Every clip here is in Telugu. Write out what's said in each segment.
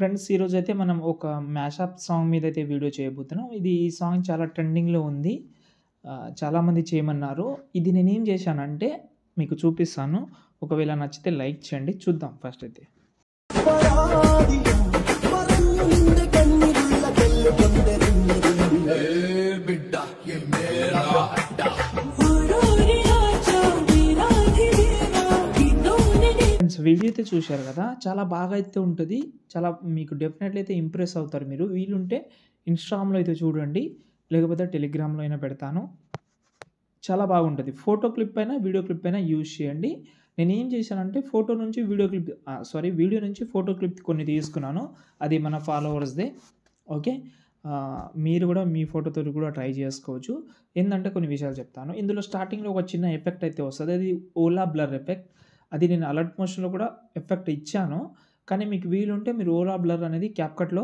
ఫ్రెండ్స్ ఈరోజైతే మనం ఒక మ్యాషప్ సాంగ్ మీదైతే వీడియో చేయబోతున్నాం. ఈ సాంగ్ చాలా ట్రెండింగ్‌లో ఉంది. చాలామంది చేయమన్నారు. ఇది నేనేం చేశానంటే మీకు చూపిస్తాను. ఒకవేళ నచ్చితే లైక్ చేయండి. చూద్దాం ఫస్ట్ అయితే. వీడియో అయితే చూశారు కదా, చాలా బాగా అయితే ఉంటుంది. చాలా మీకు డెఫినెట్లీ అయితే ఇంప్రెస్ అవుతారు మీరు. వీలుంటే ఇన్‌స్టాగ్రామ్‌లో అయితే చూడండి, లేకపోతే టెలిగ్రామ్‌లో అయినా పెడతాను. చాలా బాగుంటుంది. ఫోటో క్లిప్ అయినా వీడియో క్లిప్ అయినా యూజ్ చేయండి. నేనేం చేశానంటే ఫోటో నుంచి వీడియో నుంచి ఫోటో క్లిప్ కొన్ని తీసుకున్నాను. అది మన ఫాలోవర్స్‌దే. ఓకే. మీరు కూడా మీ ఫోటోతోటి కూడా ట్రై చేసుకోవచ్చు. ఏందంటే కొన్ని విషయాలు చెప్తాను. ఇందులో స్టార్టింగ్‌లో ఒక చిన్న ఎఫెక్ట్ అయితే వస్తది. అది ఓలా బ్లర్ ఎఫెక్ట్. అది నేను అలర్ట్ మోషన్‌లో కూడా ఎఫెక్ట్ ఇచ్చాను. కానీ మీకు వీలుంటే మీరు ఓలా బ్లర్ అనేది క్యాప్‌కట్‌లో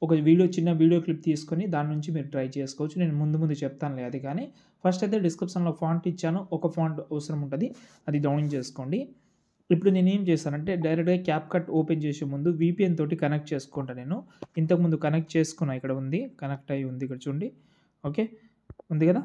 ఒక చిన్న వీడియో క్లిప్ తీసుకొని దాని నుంచి మీరు ట్రై చేసుకోవచ్చు. నేను ముందు చెప్తానులే అది. కానీ ఫస్ట్ అయితే డిస్క్రిప్షన్‌లో ఫాంట్ ఇచ్చాను. ఒక ఫాంట్ అవసరం ఉంటది. అది డౌన్లోడ్ చేసుకోండి. ఇప్పుడు నేనేం చేశానంటే డైరెక్ట్‌గా క్యాప్‌కట్ ఓపెన్ చేసే ముందు వీపీఎన్ తోటి కనెక్ట్ చేసుకుంటా నేను. ఇంతకుముందు కనెక్ట్ చేసుకున్నా, ఇక్కడ ఉంది. కనెక్ట్ అయ్యి ఉంది, ఇక్కడ చూడండి. ఓకే. ఉంది కదా!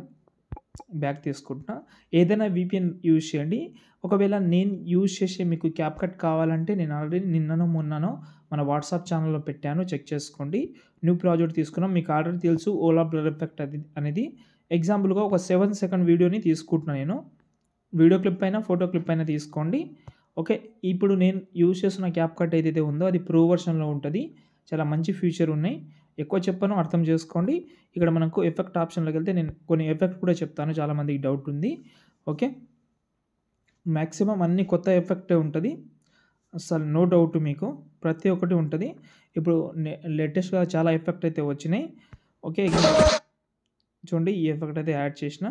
బ్యాక్ తీసుకుంటున్నా. ఏదైనా వీపీఎన్ యూజ్ చేయండి. ఒకవేళ నేను యూజ్ చేసే మీకు క్యాప్‌కట్ కావాలంటే నేను ఆల్రెడీ నిన్ననో, మొన్ననో మన వాట్సాప్ ఛానల్‌లో పెట్టాను. చెక్ చేసుకోండి. న్యూ ప్రాజెక్ట్ తీసుకున్నాం. మీకు ఆల్రెడీ తెలుసు ఓలా బ్లర్ ఎఫెక్ట్ అనేది. ఎగ్జాంపుల్‌గా ఒక 7 సెకండ్ వీడియోని తీసుకుంటున్నా నేను. వీడియో క్లిప్ అయినా, ఫోటో క్లిప్ అయినా తీసుకోండి. ఓకే. ఇప్పుడు నేను యూజ్ చేస్తున్న క్యాప్‌కట్ ఏదైతే ఉందో అది ప్రో వర్షన్‌లో ఉంటది. చాలా మంచి ఫీచర్ ఉన్నాయి. ఎక్కువ చెప్పను, అర్థం చేసుకోండి. ఇక్కడ మనకు ఎఫెక్ట్ ఆప్షన్‌లోకి వెళ్తే నేను కొన్ని ఎఫెక్ట్ కూడా చెప్తాను. చాలామందికి డౌట్ ఉంది. ఓకే. మాక్సిమం అన్ని కొత్త ఎఫెక్టే ఉంటది. అసలు నో డౌట్ మీకు. ప్రతి ఒక్కటి ఉంటది. ఇప్పుడు లేటెస్ట్‌గా చాలా ఎఫెక్ట్ అయితే వచ్చినాయి. ఓకే. చూడండి, ఈ ఎఫెక్ట్ అయితే యాడ్ చేసిన.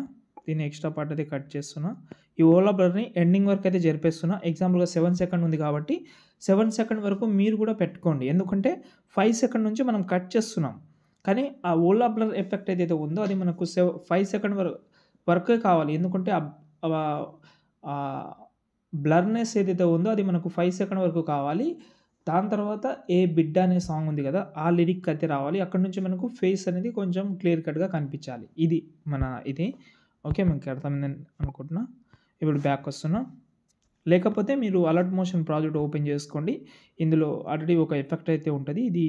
దీన్ని ఎక్స్ట్రా పార్ట్ అయితే కట్ చేస్తున్నా. ఈ ఓలా బ్లర్‌ని ఎండింగ్ వరకు అయితే జరిపేస్తున్నా. ఎగ్జాంపుల్‌గా 7 సెకండ్ ఉంది కాబట్టి 7 సెకండ్ వరకు మీరు కూడా పెట్టుకోండి. ఎందుకంటే 5 సెకండ్ నుంచి మనం కట్ చేస్తున్నాం. కానీ ఆ ఓలా బ్లర్ ఎఫెక్ట్ ఏదైతే ఉందో అది మనకు 5 సెకండ్ వరకే కావాలి. ఎందుకంటే బ్లర్‌నెస్ ఏదైతే ఉందో అది మనకు 5 సెకండ్ వరకు కావాలి. దాని తర్వాత ఏ బిడ్డ అనే సాంగ్ ఉంది కదా, ఆ లిరిక్ అయితే రావాలి. అక్కడి నుంచి మనకు ఫేస్ అనేది కొంచెం క్లియర్ కట్‌గా కనిపించాలి. ఇది మన ఇది. ఓకే. మీకు అర్థమైందని అనుకుంటున్నా. ఇప్పుడు బ్యాక్ వస్తున్నా. లేకపోతే మీరు అలర్ట్ మోషన్ ప్రాజెక్ట్ ఓపెన్ చేసుకోండి. ఇందులో ఆల్రెడీ ఒక ఎఫెక్ట్ అయితే ఉంటది. ఇది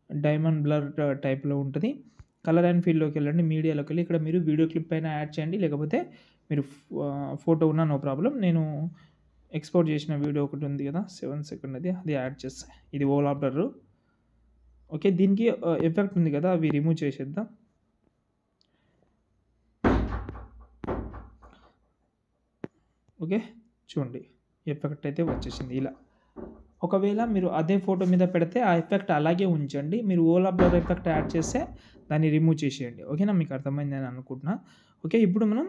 డైమండ్ బ్లర్ టైప్‌లో ఉంటది. కలర్ అండ్ ఫీల్డ్‌లోకి వెళ్ళండి. మీడియాలోకి వెళ్ళి ఇక్కడ మీరు వీడియో క్లిప్ అయినా యాడ్ చేయండి. లేకపోతే మీరు ఫోటో ఉన్నా నో ప్రాబ్లమ్. నేను ఎక్స్‌పోర్ట్ చేసిన వీడియో ఒకటి ఉంది కదా, 7 సెకండ్ అది యాడ్ చేస్తా. ఇది ఓలా బ్లర్. ఓకే. దీనికి ఎఫెక్ట్ ఉంది కదా, అవి రిమూవ్ చేసేద్దాం. ఓకే. చూడండి, ఎఫెక్ట్ అయితే వచ్చేసింది ఇలా. ఒకవేళ మీరు అదే ఫోటో మీద పెడితే ఆ ఎఫెక్ట్ అలాగే ఉంచండి. మీరు ఓలా బ్లర్ ఎఫెక్ట్ యాడ్ చేస్తే దాన్ని రిమూవ్ చేసేయండి. ఓకేనా? మీకు అర్థమైందని అనుకుంటున్నా. ఓకే. ఇప్పుడు మనం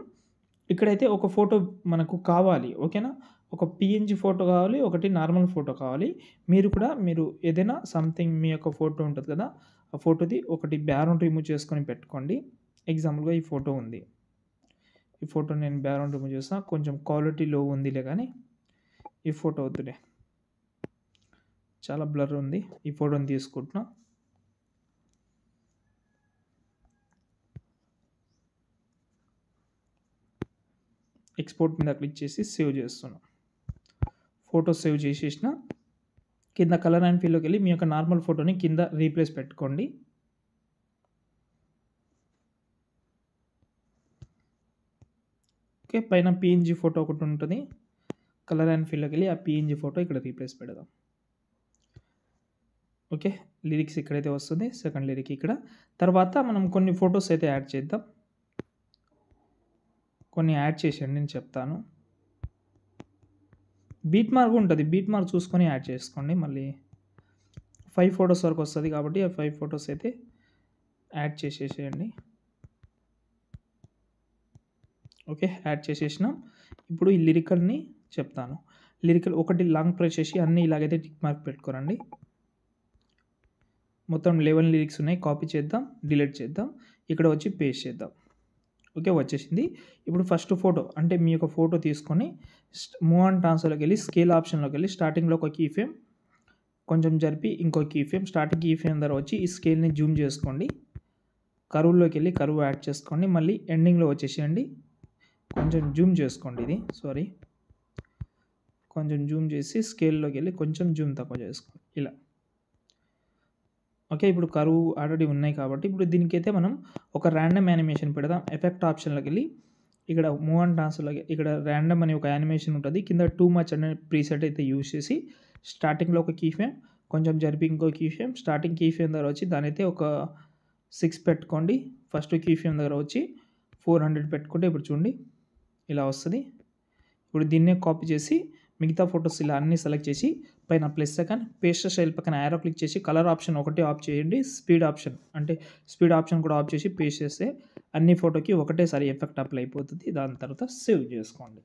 ఇక్కడైతే ఒక ఫోటో మనకు కావాలి. ఓకేనా? ఒక పీఎన్‌జీ ఫోటో కావాలి. ఒకటి నార్మల్ ఫోటో కావాలి. మీరు ఏదైనా సంథింగ్ మీ యొక్క ఫోటో ఉంటది కదా, ఆ ఫోటోది ఒకటి బ్యాక్‌గ్రౌండ్ రిమూవ్ చేసుకొని పెట్టుకోండి. ఎగ్జాంపుల్‌గా ఈ ఫోటో ఉంది. ఈ ఫోటో నేను బ్యాక్‌గ్రౌండ్ రిమూవ్ చేస్తా. కొంచెం క్వాలిటీ లో ఉందిలే కానీ ఈ ఫోటో వద్దులే. చాలా బ్లర్ ఉంది. ఈ ఫోటోని తీసుకుంటున్నా. ఎక్స్‌పోర్ట్ మీద క్లిక్ చేసి సేవ్ చేస్తున్నా. ఫోటో సేవ్ చేసేసిన. కింద కలర్ అండ్ ఫీల్డ్‌లోకి వెళ్ళి మీ యొక్క నార్మల్ ఫోటోని కింద రీప్లేస్ పెట్టుకోండి. ఓకే. పైన పీఎన్‌జీ ఫోటో ఒకటి ఉంటది. కలర్ అండ్ ఫీల్డ్‌లోకి వెళ్ళి ఆ పీఎన్‌జీ ఫోటో ఇక్కడ రీప్లేస్ పెడదాం. ఓకే. లిరిక్స్ ఇక్కడైతే వస్తుంది. సెకండ్ లిరిక్ ఇక్కడ. తర్వాత మనం కొన్ని ఫోటోస్ అయితే యాడ్ చేద్దాం. కొన్ని యాడ్ చేసేయండి, నేను చెప్తాను. బీట్ మార్క్ ఉంటది. బీట్ మార్క్ చూసుకొని యాడ్ చేసుకోండి. మళ్ళీ 5 ఫోటోస్ వరకు వస్తది కాబట్టి ఆ 5 ఫోటోస్ అయితే యాడ్ చేసేసేయండి. ఓకే. యాడ్ చేసేసినాం. ఇప్పుడు ఈ లిరికల్‌ని చెప్తాను. లిరికల్ ఒకటి లాంగ్ ప్రెస్ చేసి అన్నీ ఇలాగైతే టిక్ మార్క్ పెట్టుకోరండి. మొత్తం 11 లిరిక్స్ ఉన్నాయి. కాపీ చేద్దాం, డిలీట్ చేద్దాం. ఇక్కడ వచ్చి పేస్ట్ చేద్దాం. ఓకే. వచ్చేసింది. ఇప్పుడు ఫస్ట్ ఫోటో అంటే మీ యొక్క ఫోటో తీసుకొని మూవ్ అండ్ ట్రాన్స్‌ఫర్‌లోకి వెళ్ళి స్కేల్ ఆప్షన్‌లోకి వెళ్ళి స్టార్టింగ్‌లో ఒక కీ ఫ్రేమ్ కొంచెం జరిపి ఇంకో key frame, starting key frame దగ్గర వచ్చి ఈ స్కేల్‌ని జూమ్ చేసుకోండి. కర్వ్‌లోకి వెళ్ళి కర్వ్ యాడ్ చేసుకోండి. మళ్ళీ ఎండింగ్‌లో వచ్చేసేయండి. కొంచెం జూమ్ చేసుకోండి ఇది. సారీ. కొంచెం జూమ్ చేసి స్కేల్‌లోకి వెళ్ళి కొంచెం జూమ్ తక్కువ చేసుకోండి. ఇలా. ఓకే. ఇప్పుడు కర్వ్ ఆల్రెడీ ఉన్నాయి కాబట్టి ఇప్పుడు దీనికైతే మనం ఒక ర్యాండమ్ యానిమేషన్ పెడదాం. ఎఫెక్ట్ ఆప్షన్‌లోకి వెళ్ళి ఇక్కడ మూవ్ అండ్ ట్రాన్స్‌ఫర్‌లోకి ఇక్కడ ర్యాండమ్ అనే ఒక యానిమేషన్ ఉంటది. కింద టూ మచ్ అనే ప్రీసెట్ అయితే యూజ్ చేసి స్టార్టింగ్‌లో ఒక కీ ఫ్రేమ్, కొంచెం జరిపి ఇంకో key frame, starting key frame దగ్గర వచ్చి దానైతే ఒక 6 పెట్టుకోండి. ఫస్ట్ కీ ఫ్రేమ్ దగ్గర వచ్చి 400 పెట్టుకుంటే ఇప్పుడు చూడండి ఇలా వస్తది. ఇప్పుడు దీన్నే కాపీ చేసి మిగతా ఫోటోస్ ఇలా అన్నీ సెలెక్ట్ చేసి పైన ప్లస్ ఐకాన్, పేస్ట్ స్టైల్ పక్కన యారో క్లిక్ చేసి కలర్ ఆప్షన్ ఒకటే ఆఫ్ చేయండి. స్పీడ్ ఆప్షన్ అంటే స్పీడ్ ఆప్షన్ కూడా ఆఫ్ చేసి పేస్ట్ చేస్తే అన్ని ఫోటోకి ఒకటేసారి ఎఫెక్ట్ అప్లై అయిపోతుంది. దాని తర్వాత సేవ్ చేసుకోండి.